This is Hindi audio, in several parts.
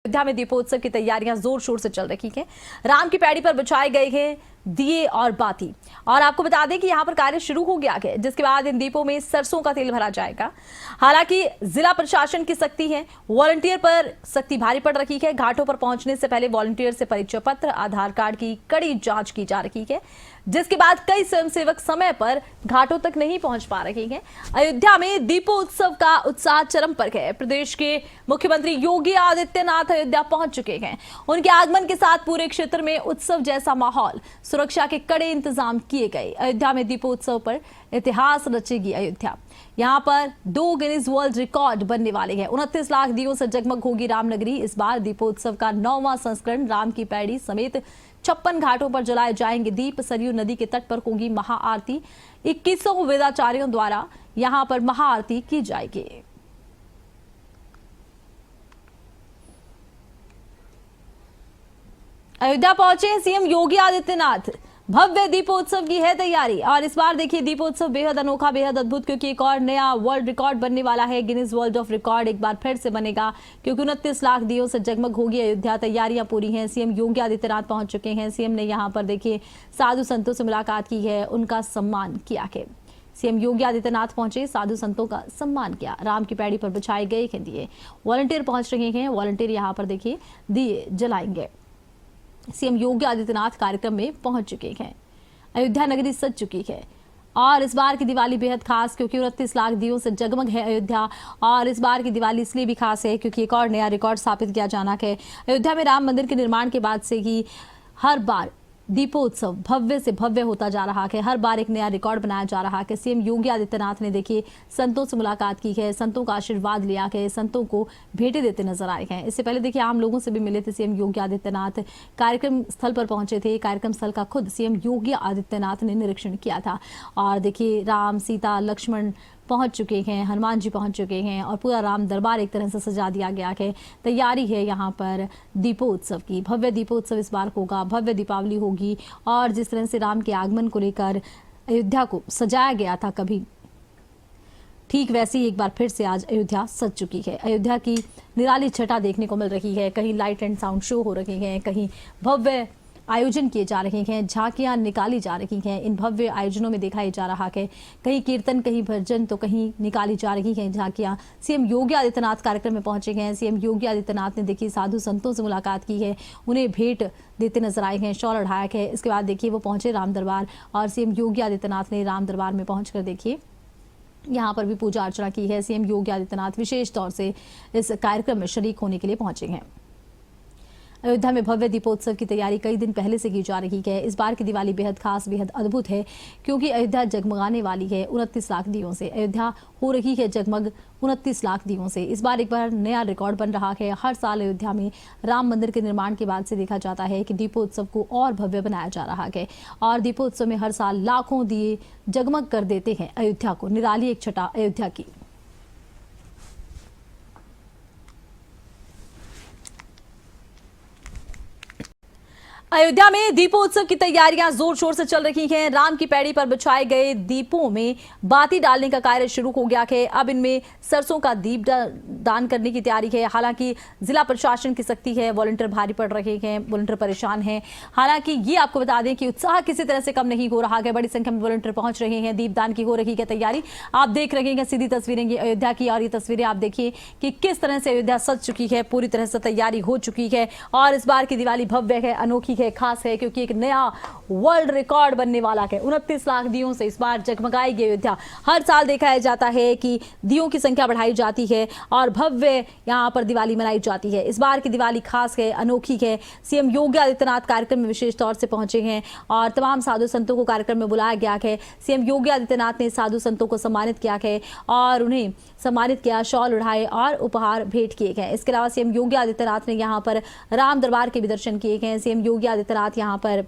अयोध्या में दीपोत्सव की तैयारियां जोर शोर से चल रही हैं। राम की पैड़ी पर बिछाए गए हैं दिए और बाती। और आपको बता दें कि यहां पर कार्य शुरू हो गया है, जिसके बाद इन दीपों में सरसों का तेल भरा जाएगा। हालांकि जिला प्रशासन की सख्ती है, वॉलंटियर पर सख्ती भारी पड़ रही है। घाटों पर पहुंचने से पहले वॉलंटियर से परिचय पत्र, आधार कार्ड की कड़ी जांच की जा रही है, जिसके बाद कई स्वयंसेवक समय पर घाटों तक नहीं पहुंच पा रहे हैं। अयोध्या में दीपोत्सव का उत्साह चरम पर है। प्रदेश के मुख्यमंत्री योगी आदित्यनाथ अयोध्या पहुंच चुके हैं। उनके आगमन के साथ पूरे क्षेत्र में उत्सव जैसा माहौल, सुरक्षा के कड़े इंतजाम किए गए। अयोध्या में दीपोत्सव पर इतिहास रचेगी अयोध्या। यहां पर 2 गिनीज वर्ल्ड रिकॉर्ड बनने वाले हैं। 29 लाख दियों से जगमग होगी रामनगरी। इस बार दीपोत्सव का 9वां संस्करण। राम की पैड़ी समेत 56 घाटों पर जलाए जाएंगे दीप। सरयू नदी के तट पर होगी महाआरती। 2100 वेदाचार्यों द्वारा यहां पर महाआरती की जाएगी। अयोध्या पहुंचे सीएम योगी आदित्यनाथ। भव्य दीपोत्सव की है तैयारी। और इस बार देखिए दीपोत्सव बेहद अनोखा, बेहद अद्भुत, क्योंकि एक और नया वर्ल्ड रिकॉर्ड बनने वाला है। गिनीज वर्ल्ड ऑफ रिकॉर्ड एक बार फिर से बनेगा, क्योंकि 29 लाख दियों से जगमग होगी अयोध्या। तैयारियां पूरी हैं। सीएम योगी आदित्यनाथ पहुंच चुके हैं। सीएम ने यहां पर देखिए साधु संतों से मुलाकात की है, उनका सम्मान किया है। सीएम योगी आदित्यनाथ पहुंचे, साधु संतों का सम्मान किया। राम की पैड़ी पर बिछाए गए हैं दिए। वॉलंटियर पहुंच रहे हैं। वॉलंटियर यहां पर देखिए दिए जलाएंगे। सीएम योगी आदित्यनाथ कार्यक्रम में पहुंच चुके हैं। अयोध्या नगरी सज चुकी है। और इस बार की दिवाली बेहद खास, क्योंकि 29 लाख दियों से जगमग है अयोध्या। और इस बार की दिवाली इसलिए भी खास है क्योंकि एक और नया रिकॉर्ड स्थापित किया जाना है। अयोध्या में राम मंदिर के निर्माण के बाद से ही हर बार दीपोत्सव भव्य से भव्य होता जा रहा है। हर बार एक नया रिकॉर्ड बनाया जा रहा है। सीएम योगी आदित्यनाथ ने देखिए संतों से मुलाकात की है, संतों का आशीर्वाद लिया है, संतों को भेंटें देते नजर आए हैं। इससे पहले देखिए आम लोगों से भी मिले थे सीएम योगी आदित्यनाथ। कार्यक्रम स्थल पर पहुंचे थे। कार्यक्रम स्थल का खुद सीएम योगी आदित्यनाथ ने निरीक्षण किया था। और देखिए राम, सीता, लक्ष्मण पहुंच चुके हैं, हनुमान जी पहुंच चुके हैं और पूरा राम दरबार एक तरह से सजा दिया गया है। तैयारी है यहाँ पर दीपोत्सव की। भव्य दीपोत्सव इस बार होगा, भव्य दीपावली होगी। और जिस तरह से राम के आगमन को लेकर अयोध्या को सजाया गया था कभी, ठीक वैसे ही एक बार फिर से आज अयोध्या सज चुकी है। अयोध्या की निराली छटा देखने को मिल रही है। कहीं लाइट एंड साउंड शो हो रहे हैं, कहीं भव्य आयोजन किए जा रहे हैं, झांकियां निकाली जा रही हैं। इन भव्य आयोजनों में दिखाई जा रहा है कहीं कीर्तन, कहीं भजन, तो कहीं निकाली जा रही हैं झांकियां। सीएम योगी आदित्यनाथ कार्यक्रम में पहुंचे हैं। सीएम योगी आदित्यनाथ ने देखिए साधु संतों से मुलाकात की है, उन्हें भेंट देते नजर आए हैं, शॉल ओढ़ाया है। इसके बाद देखिए वो पहुंचे राम दरबार। और सीएम योगी आदित्यनाथ ने राम दरबार में पहुंचकर देखिए यहाँ पर भी पूजा अर्चना की है। सीएम योगी आदित्यनाथ विशेष तौर से इस कार्यक्रम में शरीक होने के लिए पहुंचे हैं। अयोध्या में भव्य दीपोत्सव की तैयारी कई दिन पहले से की जा रही है। इस बार की दिवाली बेहद खास, बेहद अद्भुत है, क्योंकि अयोध्या जगमगाने वाली है 29 लाख दियों से। अयोध्या हो रही है जगमग 29 लाख दियों से। इस बार एक बार नया रिकॉर्ड बन रहा है। हर साल अयोध्या में राम मंदिर के निर्माण के बाद से देखा जाता है कि दीपोत्सव को और भव्य बनाया जा रहा है। और दीपोत्सव में हर साल लाखों दिए जगमग कर देते हैं अयोध्या को। निराली एक छटा अयोध्या की। अयोध्या में दीपोत्सव की तैयारियां जोर शोर से चल रही हैं। राम की पैड़ी पर बिछाए गए दीपों में बाती डालने का कार्य शुरू हो गया है। अब इनमें सरसों का दीप दान करने की तैयारी है। हालांकि जिला प्रशासन की सख्ती है, वॉलंटियर भारी पड़ रहे हैं, वॉलंटियर परेशान हैं। हालांकि ये आपको बता दें कि उत्साह किसी तरह से कम नहीं हो रहा है। बड़ी संख्या में वॉलंटियर पहुंच रहे हैं। दीपदान की हो रही है तैयारी। आप देख रहे हैं सीधी तस्वीरें ये अयोध्या की। और ये तस्वीरें आप देखिए कि किस तरह से अयोध्या सज चुकी है, पूरी तरह से तैयारी हो चुकी है। और इस बार की दिवाली भव्य है, अनोखी है, खास है, क्योंकि एक नया वर्ल्ड रिकॉर्ड बनने वाला है। 29 लाख दियों से इस बार जगमगाएगी अयोध्या। हर साल देखा जाता है कि दियों की संख्या बढ़ाई जाती है और भव्य यहां पर दिवाली मनाई जाती है। इस बार की दिवाली खास है, अनोखी है। सीएम योगी आदित्यनाथ कार्यक्रम में विशेष तौर से पहुंचे हैं और तमाम साधु संतों को कार्यक्रम में बुलाया गया है। सीएम योगी आदित्यनाथ ने साधु संतों को सम्मानित किया है और उन्हें सम्मानित किया, शॉल उड़ाए और उपहार भेंट किए गए। इसके अलावा सीएम योगी आदित्यनाथ ने यहाँ पर राम दरबार के भी दर्शन किए गए। सीएम योगी आदित्यनाथ यहाँ पर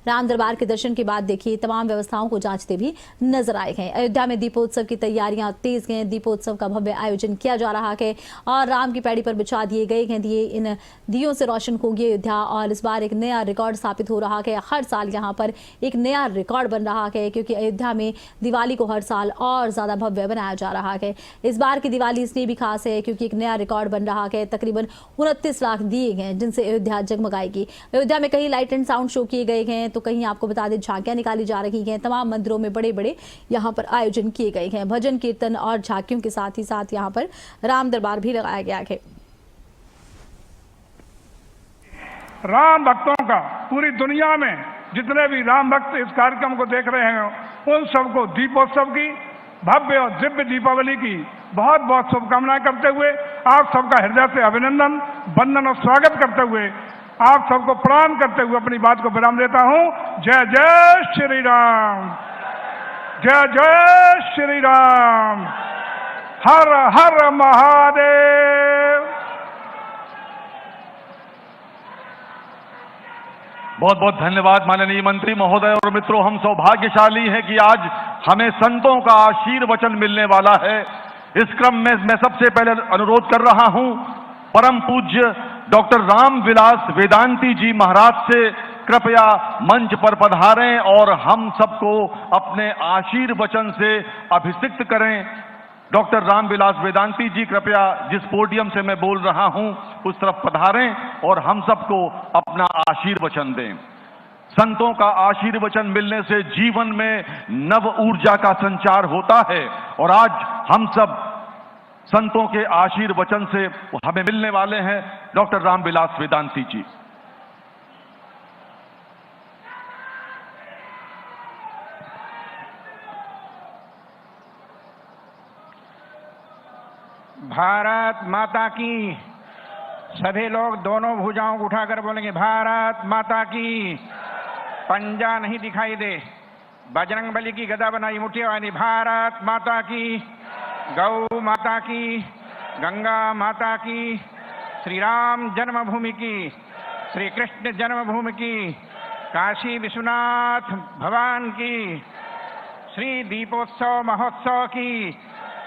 राम दरबार के दर्शन के बाद देखिए तमाम व्यवस्थाओं को जांचते भी नजर आए हैं। अयोध्या में दीपोत्सव की तैयारियां तेज हैं। दीपोत्सव का भव्य आयोजन किया जा रहा है और राम की पैड़ी पर बिछा दिए गए हैं दिए। इन दियों से रोशन होगी अयोध्या और इस बार एक नया रिकॉर्ड स्थापित हो रहा है। हर साल यहाँ पर एक नया रिकॉर्ड बन रहा है क्योंकि अयोध्या में दिवाली को हर साल और ज्यादा भव्य बनाया जा रहा है। इस बार की दिवाली इसलिए भी खास है क्योंकि एक नया रिकॉर्ड बन रहा है। तकरीबन 29 लाख दिए गए जिनसे अयोध्या जगमगाएगी। अयोध्या में कहीं लाइट एंड साउंड शो किए गए हैं तो कहीं आपको बता दें झांकियां निकाली जा रही हैं। तमाम मंदिरों में बड़े बड़े यहाँ पर आयोजन किए गए हैं। भजन कीर्तन और झांकियों के साथ ही साथ यहाँ पर राम दरबार भी लगाया गया है। राम भक्तों का पूरी दुनिया में जितने भी राम भक्त इस कार्यक्रम को देख रहे हैं उन सबको दीपोत्सव की भव्य और दिव्य दीपावली की बहुत बहुत शुभकामनाएं करते हुए आप सबका हृदय से अभिनंदन, वंदन और स्वागत करते हुए आप सबको प्रणाम करते हुए अपनी बात को विराम देता हूं। जय जय श्री राम, जय जय श्री राम, हर हर महादेव। बहुत बहुत धन्यवाद माननीय मंत्री महोदय। और मित्रों, हम सौभाग्यशाली हैं कि आज हमें संतों का आशीर्वचन मिलने वाला है। इस क्रम में मैं सबसे पहले अनुरोध कर रहा हूं परम पूज्य डॉक्टर रामविलास वेदांती जी महाराज से कृपया मंच पर पधारें और हम सबको अपने आशीर्वचन से अभिषिक्त करें। डॉक्टर रामविलास वेदांती जी कृपया जिस पोडियम से मैं बोल रहा हूं उस तरफ पधारें और हम सबको अपना आशीर्वचन दें। संतों का आशीर्वचन मिलने से जीवन में नव ऊर्जा का संचार होता है और आज हम सब संतों के आशीर्वचन से हमें मिलने वाले हैं डॉक्टर रामविलास वेदांती जी। भारत माता की। सभी लोग दोनों भुजाओं को उठाकर बोलेंगे भारत माता की। पंजा नहीं दिखाई दे। बजरंग बली की गदा बनाई मुठ्ठी वाली भारत माता की। गौ माता की, गंगा माता की, श्री राम जन्मभूमि की, श्री कृष्ण जन्मभूमि की, काशी विश्वनाथ भगवान की, श्री दीपोत्सव महोत्सव की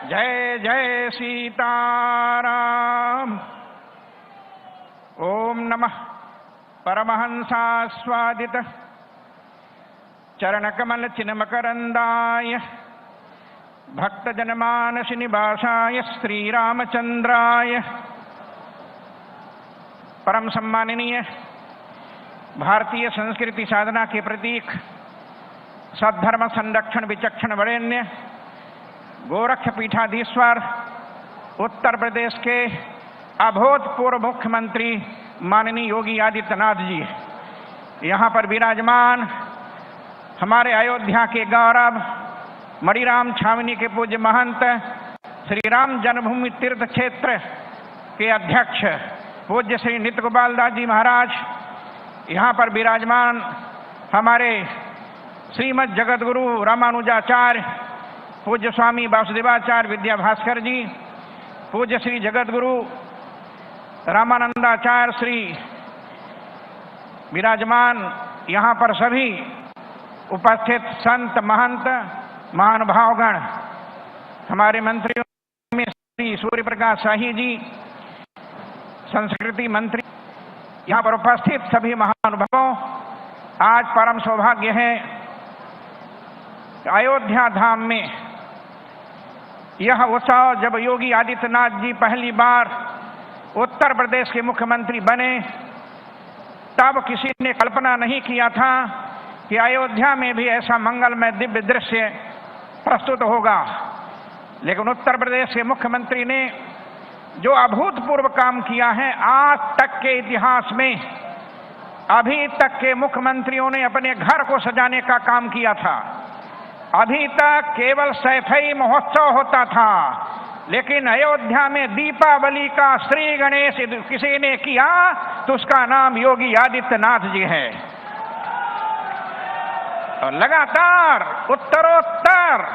जय जय सीताराम। ओम नमः परमहंसास्वादित चरणकमल चिन्मकरंदाय भक्तजनमानस निवासाय श्रीरामचंद्राय। परम सम्माननीय भारतीय संस्कृति साधना के प्रतीक सद्धर्म संरक्षण विचक्षण वरेण्य गोरक्ष पीठाधीश्वर उत्तर प्रदेश के अभूतपूर्व मुख्यमंत्री माननीय योगी आदित्यनाथ जी, यहाँ पर विराजमान हमारे अयोध्या के गौरव मणिराम छावनी के पूज्य महंत श्री राम जन्मभूमि तीर्थ क्षेत्र के अध्यक्ष पूज्य श्री नित्य गोपाल दास जी महाराज, यहाँ पर विराजमान हमारे श्रीमद जगतगुरु रामानुजाचार्य पूज्य स्वामी वासुदेवाचार्य विद्या भास्कर जी, पूज्य श्री जगतगुरु रामानंदाचार्य श्री विराजमान, यहाँ पर सभी उपस्थित संत महंत महानुभावगण, हमारे मंत्रियों में श्री सूर्य प्रकाश शाही जी संस्कृति मंत्री, यहाँ पर उपस्थित सभी महानुभावों, आज परम सौभाग्य है अयोध्या धाम में यह उत्सव जब योगी आदित्यनाथ जी पहली बार उत्तर प्रदेश के मुख्यमंत्री बने तब किसी ने कल्पना नहीं किया था कि अयोध्या में भी ऐसा मंगलमय दिव्य दृश्य प्रस्तुत होगा। लेकिन उत्तर प्रदेश के मुख्यमंत्री ने जो अभूतपूर्व काम किया है, आज तक के इतिहास में अभी तक के मुख्यमंत्रियों ने अपने घर को सजाने का काम किया था। अभी तक केवल सैफई महोत्सव होता था, लेकिन अयोध्या में दीपावली का श्री गणेश किसी ने किया तो उसका नाम योगी आदित्यनाथ जी है। और लगातार उत्तरोत्तर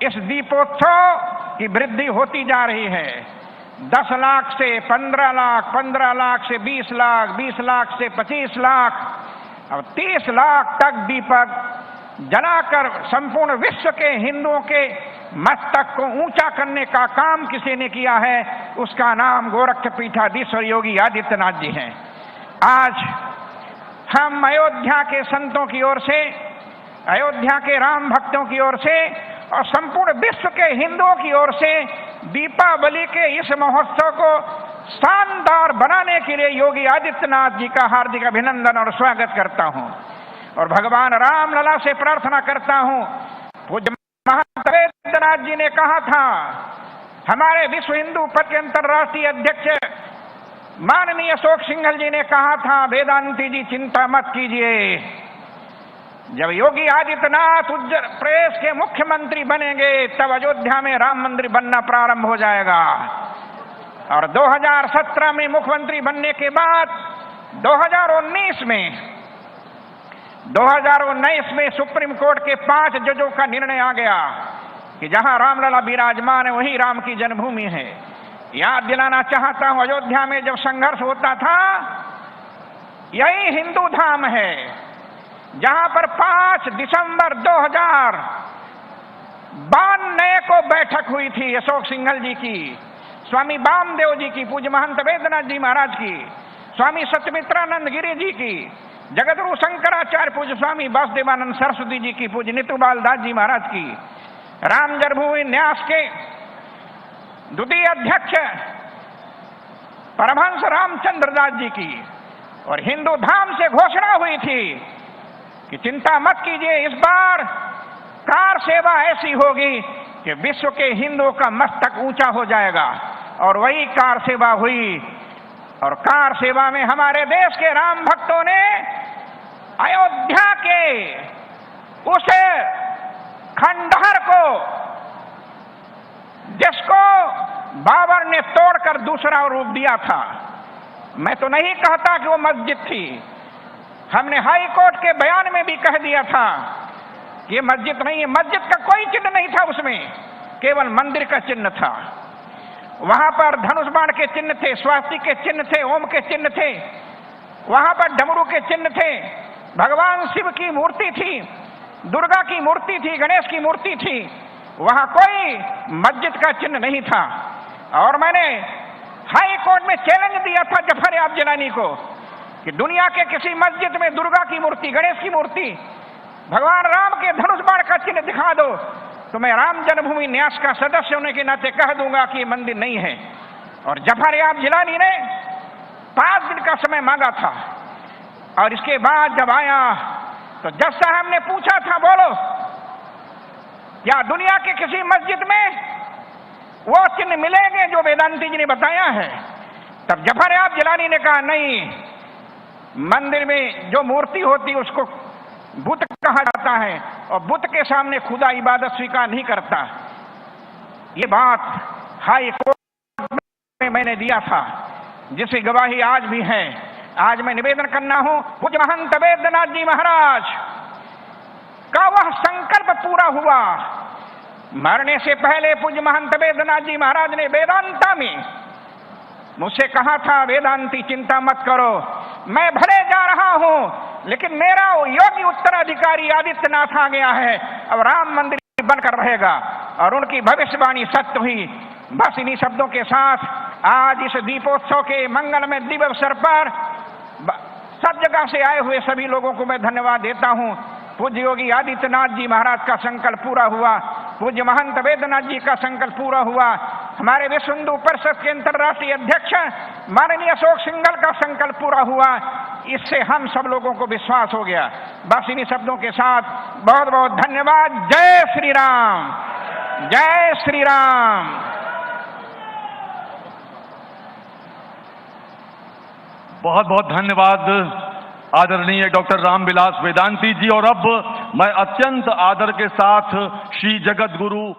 इस दीपोत्सव की वृद्धि होती जा रही है। 10 लाख से 15 लाख, 15 लाख से 20 लाख, 20 लाख से 25 लाख, अब 30 लाख तक दीपक जलाकर संपूर्ण विश्व के हिंदुओं के मस्तक को ऊंचा करने का काम किसी ने किया है, उसका नाम गोरक्षपीठाधीश्वर योगी आदित्यनाथ जी हैं। आज हम अयोध्या के संतों की ओर से, अयोध्या के राम भक्तों की ओर से और संपूर्ण विश्व के हिंदुओं की ओर से दीपावली के इस महोत्सव को शानदार बनाने के लिए योगी आदित्यनाथ जी का हार्दिक अभिनंदन और स्वागत करता हूं और भगवान रामलला से प्रार्थना करता हूं। पूज्य महंत वेदनाथ जी ने कहा था, हमारे विश्व हिंदू परिषद के अंतर्राष्ट्रीय अध्यक्ष माननीय अशोक सिंघल जी ने कहा था, वेदांती जी चिंता मत कीजिए, जब योगी आदित्यनाथ उत्तर प्रदेश के मुख्यमंत्री बनेंगे तब अयोध्या में राम मंदिर बनना प्रारंभ हो जाएगा। और 2017 में मुख्यमंत्री बनने के बाद 2019 में सुप्रीम कोर्ट के 5 जजों का निर्णय आ गया कि जहां रामलला विराजमान है वही राम की जन्मभूमि है। याद दिलाना चाहता हूं, अयोध्या में जब संघर्ष होता था, यही हिंदू धाम है जहां पर 5 दिसंबर 2092 को बैठक हुई थी अशोक सिंघल जी की, स्वामी वामदेव जी की, पूज्य महंत वेदनाथ जी महाराज की, स्वामी सत्यमित्रानंद गिरी जी की, जगतगुरु शंकराचार्य पूज्य स्वामी वासुदेवानंद सरस्वती जी की, पूज्य नितुबाल दास जी महाराज की, राम जन्मभूमि न्यास के द्वितीय अध्यक्ष परमहंस रामचंद्र दास जी की, और हिंदू धाम से घोषणा हुई थी कि चिंता मत कीजिए, इस बार कार सेवा ऐसी होगी कि विश्व के हिंदुओं का मस्तक ऊंचा हो जाएगा। और वही कार सेवा हुई और कार सेवा में हमारे देश के राम भक्तों ने अयोध्या के उस खंडहर को, जिसको बाबर ने तोड़कर दूसरा रूप दिया था, मैं तो नहीं कहता कि वो मस्जिद थी, हमने हाई कोर्ट के बयान में भी कह दिया था कि ये मस्जिद नहीं है, मस्जिद का कोई चिन्ह नहीं था उसमें, केवल मंदिर का चिन्ह था। वहां पर धनुष बाण के चिन्ह थे, स्वास्तिक के चिन्ह थे, ओम के चिन्ह थे, वहां पर डमरू के चिन्ह थे, भगवान शिव की मूर्ति थी, दुर्गा की मूर्ति थी, गणेश की मूर्ति थी, वहां कोई मस्जिद का चिन्ह नहीं था। और मैंने हाई कोर्ट में चैलेंज दिया था जफर याब जिलानी को कि दुनिया के किसी मस्जिद में दुर्गा की मूर्ति, गणेश की मूर्ति, भगवान राम के धनुष बाण का चिन्ह दिखा दो तो मैं राम जन्मभूमि न्यास का सदस्य होने के नाते कह दूंगा कि ये मंदिर नहीं है। और जफर याब जिलानी ने 5 दिन का समय मांगा था और इसके बाद जब आया तो जज साहब ने पूछा था, बोलो क्या दुनिया के किसी मस्जिद में वो चिन्ह मिलेंगे जो वेदांती जी ने बताया है? तब जफर याब जिलानी ने कहा, नहीं, मंदिर में जो मूर्ति होती है उसको बुत कहा जाता है और बुत के सामने खुदा इबादत स्वीकार नहीं करता। ये बात हाई कोर्ट में मैंने दिया था, जिसकी गवाही आज भी है। आज मैं निवेदन करना हूं, पूज्य महंत वेदनाथ जी महाराज का वह संकल्प पूरा हुआ। मरने से पहले पूज्य महंत वेदनाथ जी महाराज ने वेदांता में मुझसे कहा था, वेदांती चिंता मत करो, मैं भले जा रहा हूं लेकिन मेरा योगी उत्तराधिकारी आदित्यनाथ आ गया है, अब राम मंदिर बनकर रहेगा। और उनकी भविष्यवाणी सत्य हुई। बस इन्हीं शब्दों के साथ आज इस दीपोत्सव के मंगलमय दिव्य अवसर पर सब जगह से आए हुए सभी लोगों को मैं धन्यवाद देता हूं। पूज्य योगी आदित्यनाथ जी महाराज का संकल्प पूरा हुआ, पूज्य महंत वेदनाथ जी का संकल्प पूरा हुआ, हमारे विश्व हिंदू परिषद के अंतर्राष्ट्रीय अध्यक्ष माननीय अशोक सिंघल का संकल्प पूरा हुआ। इससे हम सब लोगों को विश्वास हो गया। बस इन्हीं शब्दों के साथ बहुत बहुत धन्यवाद। जय श्री राम, जय श्री राम। बहुत बहुत धन्यवाद आदरणीय डॉक्टर रामविलास वेदांती जी। और अब मैं अत्यंत आदर के साथ श्री जगत गुरु